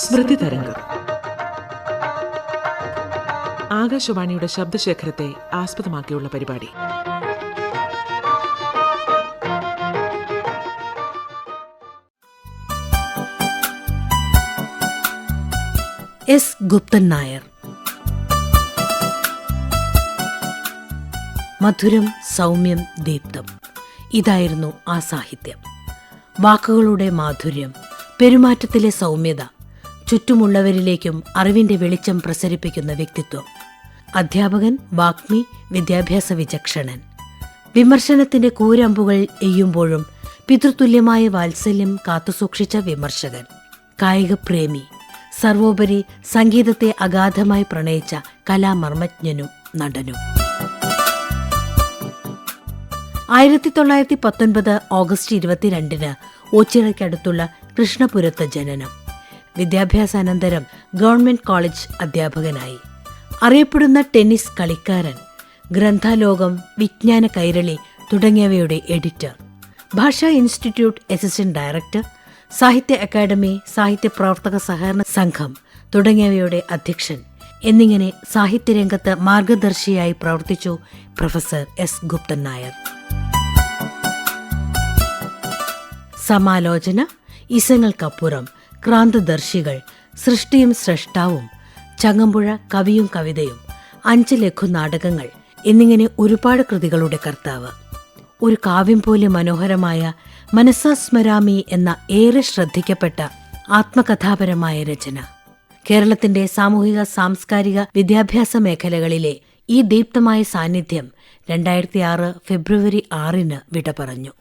സ്മൃതി തരംഗം. ആകാശവാണിയുടെ ശബ്ദശേഖരത്തെ ആസ്പദമാക്കിയുള്ള പരിപാടി. എസ് ഗുപ്തൻ നായർ. മധുരം, സൗമ്യം, ദീപ്തം, ഇതായിരുന്നു ആ സാഹിത്യം. വാക്കുകളുടെ മാധുര്യം, പെരുമാറ്റത്തിലെ സൗമ്യത, ചുറ്റുമുള്ളവരിലേക്കും അറിവിന്റെ വെളിച്ചം പ്രസരിപ്പിക്കുന്ന വ്യക്തിത്വം. അധ്യാപകൻ, വാഗ്മി, വിദ്യാഭ്യാസ വിചക്ഷണൻ. വിമർശനത്തിന്റെ കൂരമ്പുകൾ എയ്യുമ്പോഴും പിതൃതുല്യമായ വാത്സല്യം കാത്തുസൂക്ഷിച്ച വിമർശകൻ. കായികപ്രേമി, സർവോപരി സംഗീതത്തെ അഗാധമായി പ്രണയിച്ച കലാമർമ്മജ്ഞനും നടനും. 1919 ഓഗസ്റ്റ് 22 ഓച്ചിറയ്ക്കടുത്തുള്ള കൃഷ്ണപുരത്ത് ജനനം. വിദ്യാഭ്യാസാനന്തരം ഗവൺമെന്റ് കോളേജ് അധ്യാപകനായി. അറിയപ്പെടുന്ന ടെന്നീസ് കളിക്കാരൻ, ഗ്രന്ഥലോകം, വിജ്ഞാന കൈരളി തുടങ്ങിയവയുടെ എഡിറ്റർ, ഭാഷാ ഇൻസ്റ്റിറ്റ്യൂട്ട് അസിസ്റ്റന്റ് ഡയറക്ടർ, സാഹിത്യ അക്കാദമി, സാഹിത്യ പ്രവർത്തക സഹകരണ സംഘം തുടങ്ങിയവയുടെ അധ്യക്ഷൻ എന്നിങ്ങനെ സാഹിത്യരംഗത്ത് മാർഗദർശിയായി പ്രവർത്തിച്ചു പ്രൊഫസർ എസ് ഗുപ്തൻ നായർ. സമാലോചന, ഇസങ്ങൾക്കപ്പുറം, ക്രാന്തദർശികൾ, സൃഷ്ടിയും സ്രഷ്ടാവും, ചങ്ങമ്പുഴ, കവിയും കവിതയും, 5 ലഘുനാടകങ്ങൾ എന്നിങ്ങനെ ഒരുപാട് കൃതികളുടെ കർത്താവ്. ഒരു കാവ്യം പോലെ മനോഹരമായ മനസാ സ്മരാമി എന്ന ഏറെ ശ്രദ്ധിക്കപ്പെട്ട ആത്മകഥാപരമായ രചന. കേരളത്തിന്റെ സാമൂഹിക, സാംസ്കാരിക, വിദ്യാഭ്യാസ മേഖലകളിലെ ഈ ദീപ്തമായ സാന്നിധ്യം 2006 ഫെബ്രുവരി 6 വിട പറഞ്ഞു.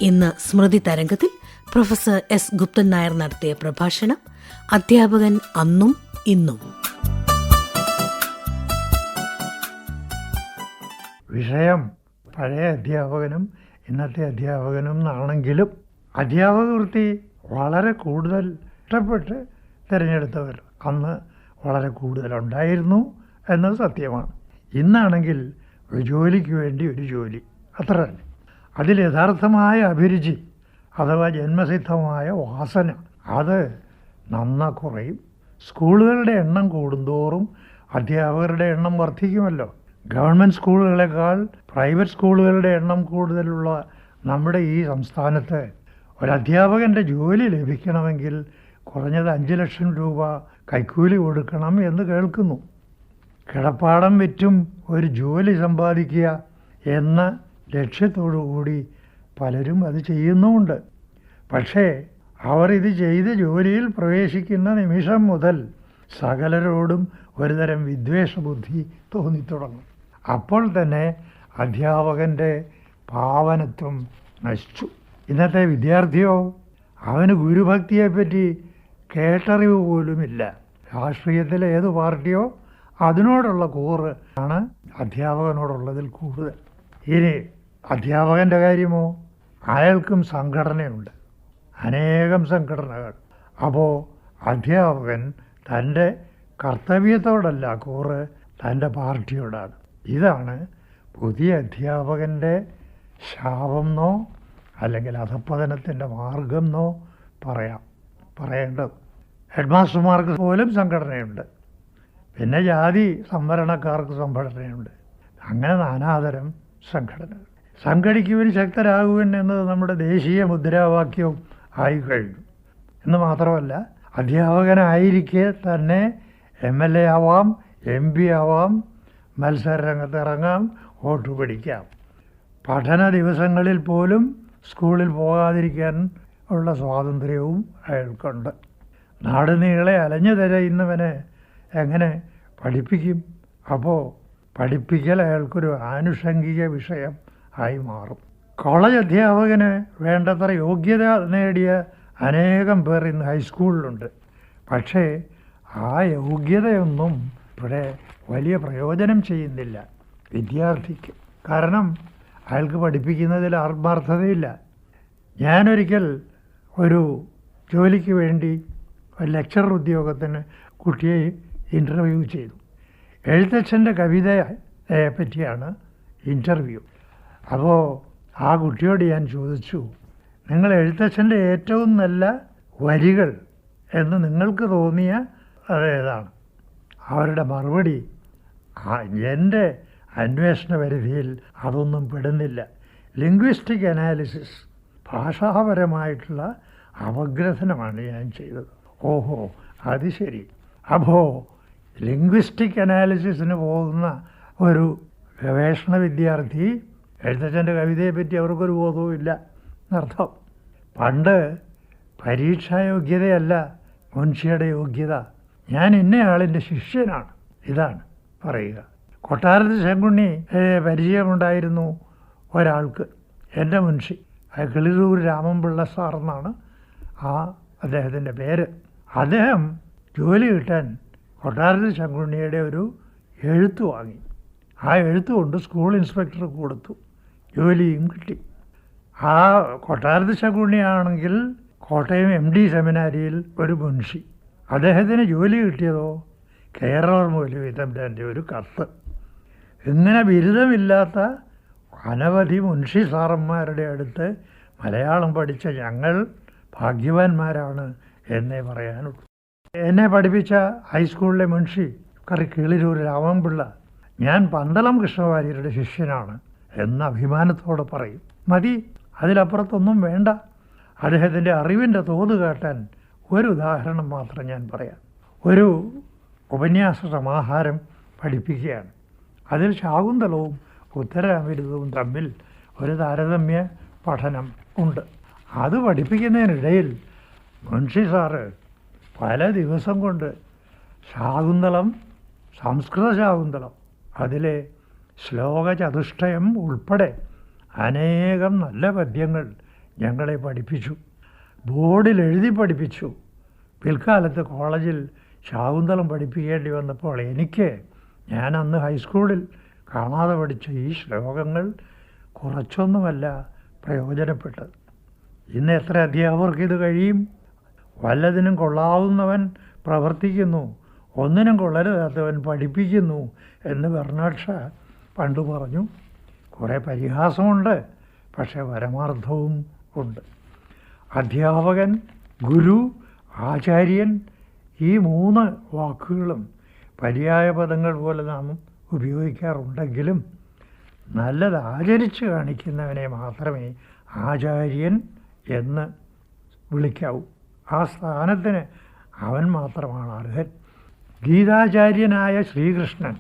ഇന്ന് സ്മൃതി തരംഗത്തിൽ പ്രൊഫസർ എസ് ഗുപ്തൻ നായർ നടത്തിയ പ്രഭാഷണം. അധ്യാപകൻ അന്നും ഇന്നും. വിഷയം പഴയ അധ്യാപകനും ഇന്നത്തെ അധ്യാപകനും എന്നാണെങ്കിലും അധ്യാപക വൃത്തി വളരെ കൂടുതൽ ഇഷ്ടപ്പെട്ട് തിരഞ്ഞെടുത്തവർ അന്ന് വളരെ കൂടുതലുണ്ടായിരുന്നു എന്നത് സത്യമാണ്. ഇന്നാണെങ്കിൽ ഒരു ജോലിക്ക് വേണ്ടി ഒരു ജോലി, അത്ര തന്നെ. അതിൽ യഥാർത്ഥമായ അഭിരുചി അഥവാ ജന്മസിദ്ധമായ വാസന അത് കുറയും. സ്കൂളുകളുടെ എണ്ണം കൂടുന്തോറും അധ്യാപകരുടെ എണ്ണം വർദ്ധിക്കുമല്ലോ. ഗവൺമെൻറ് സ്കൂളുകളെക്കാൾ പ്രൈവറ്റ് സ്കൂളുകളുടെ എണ്ണം കൂടുതലുള്ള നമ്മുടെ ഈ സംസ്ഥാനത്ത് ഒരധ്യാപകൻ്റെ ജോലി ലഭിക്കണമെങ്കിൽ കുറഞ്ഞത് 5 ലക്ഷം രൂപ കൈക്കൂലി കൊടുക്കണം എന്ന് കേൾക്കുന്നു. കിടപ്പാടം വിറ്റും ഒരു ജോലി സമ്പാദിക്കുക എന്ന ലക്ഷ്യത്തോടു കൂടി പലരും അത് ചെയ്യുന്നുമുണ്ട്. പക്ഷേ അവർ ഇത് ചെയ്ത് ജോലിയിൽ പ്രവേശിക്കുന്ന നിമിഷം മുതൽ സകലരോടും ഒരുതരം വിദ്വേഷബുദ്ധി തോന്നിത്തുടങ്ങും. അപ്പോൾ തന്നെ അധ്യാപകൻ്റെ പാവനത്വം നശിച്ചു. ഇന്നത്തെ വിദ്യാർത്ഥിയോ അവന് ഗുരുഭക്തിയെപ്പറ്റി കേട്ടറിവ് പോലുമില്ല. രാഷ്ട്രീയത്തിലെ ഏത് പാർട്ടിയോ അതിനോടുള്ള കൂറ് ആണ് അധ്യാപകനോടുള്ളതിൽ കൂടുതൽ. ഇനി അധ്യാപകൻ്റെ കാര്യമോ, അയാൾക്കും സംഘടനയുണ്ട്, അനേകം സംഘടനകൾ. അപ്പോൾ അധ്യാപകൻ തൻ്റെ കർത്തവ്യത്തോടല്ല കൂറ്, തൻ്റെ പാർട്ടിയോടാണ്. ഇതാണ് പുതിയ അധ്യാപകൻ്റെ ശാപമെന്നോ അല്ലെങ്കിൽ അധപ്പതനത്തിൻ്റെ മാർഗമെന്നോ പറയേണ്ടത്. ഹെഡ് മാസ്റ്റർമാർക്ക് പോലും സംഘടനയുണ്ട്, പിന്നെ ജാതി സംവരണക്കാർക്ക് സംഘടനയുണ്ട്. അങ്ങനെ നാനാതരം സംഘടനകൾ. സംഘടിക്കുവാൻ ശക്തരാകുവാൻ എന്നത് നമ്മുടെ ദേശീയ മുദ്രാവാക്യവും ആയിക്കഴിഞ്ഞു. എന്ന് മാത്രമല്ല, അധ്യാപകനായിരിക്കെ തന്നെ MLA ആവാം, MP ആവാം, മത്സരരംഗത്ത് ഇറങ്ങാം, വോട്ട് പിടിക്കാം. പഠന ദിവസങ്ങളിൽ പോലും സ്കൂളിൽ പോകാതിരിക്കാൻ ഉള്ള സ്വാതന്ത്ര്യവും അയാൾക്കുണ്ട്. നാട് നീളെ അലഞ്ഞു തിരയുന്നവനെ എങ്ങനെ പഠിപ്പിക്കും? അപ്പോൾ പഠിപ്പിക്കൽ അയാൾക്കൊരു ആനുഷംഗിക വിഷയം ആയി മാറും. കോളേജ് അധ്യാപകന് വേണ്ടത്ര യോഗ്യത നേടിയ അനേകം പേർ ഇന്ന് ഹൈസ്കൂളിലുണ്ട്. പക്ഷേ ആ യോഗ്യതയൊന്നും ഇവിടെ വലിയ പ്രയോജനം ചെയ്യുന്നില്ല വിദ്യാർത്ഥിക്ക്. കാരണം അയാൾക്ക് പഠിപ്പിക്കുന്നതിൽ ആത്മാർത്ഥതയില്ല. ഞാനൊരിക്കൽ ഒരു ജോലിക്ക് വേണ്ടി ഒരു ലെക്ചറർ ഉദ്യോഗത്തിന് കുട്ടിയെ ഇൻ്റർവ്യൂ ചെയ്തു. എഴുത്തച്ഛൻ്റെ കവിതയെ പറ്റിയാണ് ഇൻ്റർവ്യൂ. അപ്പോൾ ആ കുട്ടിയോട് ഞാൻ ചോദിച്ചു, നിങ്ങൾ എഴുത്തച്ഛൻ്റെ ഏറ്റവും നല്ല വരികൾ എന്ന് നിങ്ങൾക്ക് തോന്നിയ അതേതാണ്? അവരുടെ മറുപടി എൻ്റെ അന്വേഷണ പരിധിയിൽ അതൊന്നും പെടുന്നില്ല. ലിംഗ്വിസ്റ്റിക് അനാലിസിസ്, ഭാഷാപരമായിട്ടുള്ള അപഗ്രഥനമാണ് ഞാൻ ചെയ്തത്. ഓഹോ, അത് ശരി. അപ്പോൾ ലിംഗ്വിസ്റ്റിക് അനാലിസിസിന് പോകുന്ന ഒരു ഗവേഷണ വിദ്യാർത്ഥി എഴുത്തച്ഛൻ്റെ കവിതയെപ്പറ്റി അവർക്കൊരു ബോധവും ഇല്ല എന്നർത്ഥം. പണ്ട് പരീക്ഷായോഗ്യതയല്ല മുൻഷിയുടെ യോഗ്യത, ഞാൻ ഇന്നയാളിൻ്റെ ശിഷ്യനാണ്, ഇതാണ് പറയുക. കൊട്ടാരത്തിൽ ശങ്കുണ്ണി പരിചയമുണ്ടായിരുന്നു ഒരാൾക്ക്, എൻ്റെ മുൻഷി, കിളിരൂർ രാമൻപിള്ള സാർ എന്നാണ് അദ്ദേഹത്തിൻ്റെ പേര്. അദ്ദേഹം ജോലി കിട്ടാൻ കൊട്ടാരത്തിൽ ശങ്കുണ്ണിയുടെ ഒരു എഴുത്ത് വാങ്ങി. ആ എഴുത്ത് കൊണ്ട് സ്കൂൾ ഇൻസ്പെക്ടർക്ക് കൊടുത്തു, ജോലിയും കിട്ടി. ആ കൊട്ടാരത്തിൽ ശങ്കുണ്ണിയാണെങ്കിൽ കോട്ടയം MD സെമിനാരിയിൽ ഒരു മുൻഷി. അദ്ദേഹത്തിന് ജോലി കിട്ടിയതോ കേരള മൗലവിതൻ്റെ ഒരു കത്ത്. ഇങ്ങനെ ബിരുദമില്ലാത്ത അനവധി മുൻഷി സാറന്മാരുടെ അടുത്ത് മലയാളം പഠിച്ച ഞങ്ങൾ ഭാഗ്യവാന്മാരാണ് എന്നേ പറയാനുള്ളൂ. എന്നെ പഠിപ്പിച്ച ഹൈസ്കൂളിലെ മുൻഷി കിളിരൂർ രാമൻപിള്ള ഞാൻ പന്തളം കൃഷ്ണവാര്യരുടെ ശിഷ്യനാണ് എന്ന അഭിമാനത്തോടെ പറയും. മതി, അതിലപ്പുറത്തൊന്നും വേണ്ട. അദ്ദേഹത്തിൻ്റെ അറിവിൻ്റെ തോത് കാട്ടാൻ ഒരു ഉദാഹരണം മാത്രം ഞാൻ പറയാം. ഒരു ഉപന്യാസ സമാഹാരം പഠിപ്പിക്കുകയാണ്. അതിൽ ശാകുന്തളവും ഉത്തരാമിരുതവും തമ്മിൽ ഒരു താരതമ്യ പഠനം ഉണ്ട്. അത് പഠിപ്പിക്കുന്നതിനിടയിൽ മുൻഷി സാറ് പല ദിവസം കൊണ്ട് ശാകുന്തളം, സംസ്കൃത ശാകുന്തളം, അതിലെ ശ്ലോകചതുഷ്ടയം ഉൾപ്പെടെ അനേകം നല്ല പദ്യങ്ങൾ ഞങ്ങളെ പഠിപ്പിച്ചു, ബോർഡിൽ എഴുതി പഠിപ്പിച്ചു. പിൽക്കാലത്ത് കോളേജിൽ ശാകുന്തളം പഠിപ്പിക്കേണ്ടി വന്നപ്പോൾ ഞാൻ അന്ന് ഹൈസ്കൂളിൽ കാണാതെ പഠിച്ച ഈ ശ്ലോകങ്ങൾ കുറച്ചൊന്നുമല്ല പ്രയോജനപ്പെട്ടത്. ഇന്ന് എത്ര അധ്യാപകർക്ക് ഇത് കഴിയും? വല്ലതിനും കൊള്ളാവുന്നവൻ പ്രവർത്തിക്കുന്നു, ഒന്നിനും കൊള്ളരുതാത്തവൻ പഠിപ്പിക്കുന്നു എന്ന് ബെർണാഡ് ഷാ പണ്ട് പറഞ്ഞു. കുറേ പരിഹാസമുണ്ട്, പക്ഷേ പരമാർത്ഥവും ഉണ്ട്. അധ്യാപകൻ, ഗുരു, ആചാര്യൻ, ഈ 3 വാക്കുകളും പര്യായ പദങ്ങൾ പോലെ നാം ഉപയോഗിക്കാറുണ്ടെങ്കിലും നല്ലത് ആചരിച്ച് കാണിക്കുന്നവനെ മാത്രമേ ആചാര്യൻ എന്ന് വിളിക്കാവൂ. ആ സ്ഥാനത്തിന് അവൻ മാത്രമാണ് അർഹൻ. ഗീതാചാര്യനായ ശ്രീകൃഷ്ണൻ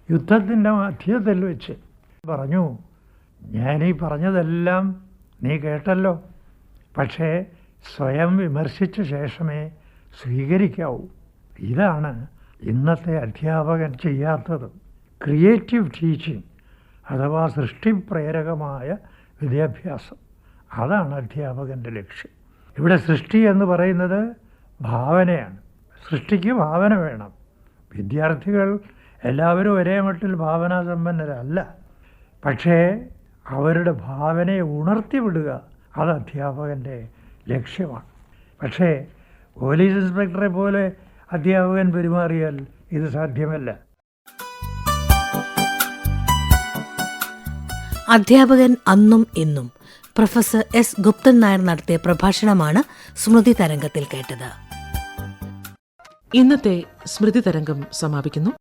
യുദ്ധത്തിൻ്റെ മധ്യത്തിൽ വെച്ച് പറഞ്ഞു, ഞാനീ പറഞ്ഞതെല്ലാം നീ കേട്ടല്ലോ, പക്ഷേ സ്വയം വിമർശിച്ച ശേഷമേ സ്വീകരിക്കാവൂ. ഇതാണ് ഇന്നത്തെ അധ്യാപകൻ ചെയ്യാത്തത്. ക്രിയേറ്റീവ് ടീച്ചിങ് അഥവാ സൃഷ്ടിപ്രേരകമായ വിദ്യാഭ്യാസം, അതാണ് അധ്യാപകൻ്റെ ലക്ഷ്യം. ഇവിടെ സൃഷ്ടി എന്ന് പറയുന്നത് ഭാവനയാണ്. സൃഷ്ടിക്ക് ഭാവന വേണം. വിദ്യാർത്ഥികൾ എല്ലാവരും ഒരേ മട്ടിൽ ഭാവനാസമ്പന്നരല്ല, പക്ഷേ അവരുടെ ഭാവനയെ ഉണർത്തിവിടുക അത് അധ്യാപകൻ്റെ ലക്ഷ്യമാണ്. പക്ഷേ പോലീസ് ഇൻസ്പെക്ടറെ പോലെ അധ്യാപകൻ പെരുമാറിയാൽ ഇത് സാധ്യമല്ല. അധ്യാപകൻ അന്നും ഇന്നും പ്രൊഫസർ S. ഗുപ്തൻ നായർ നടത്തിയ പ്രഭാഷണമാണ് സ്മൃതി തരംഗത്തിൽ കേട്ടത്. ഇന്നത്തെ സ്മൃതി തരംഗം സമാപിക്കുന്നു.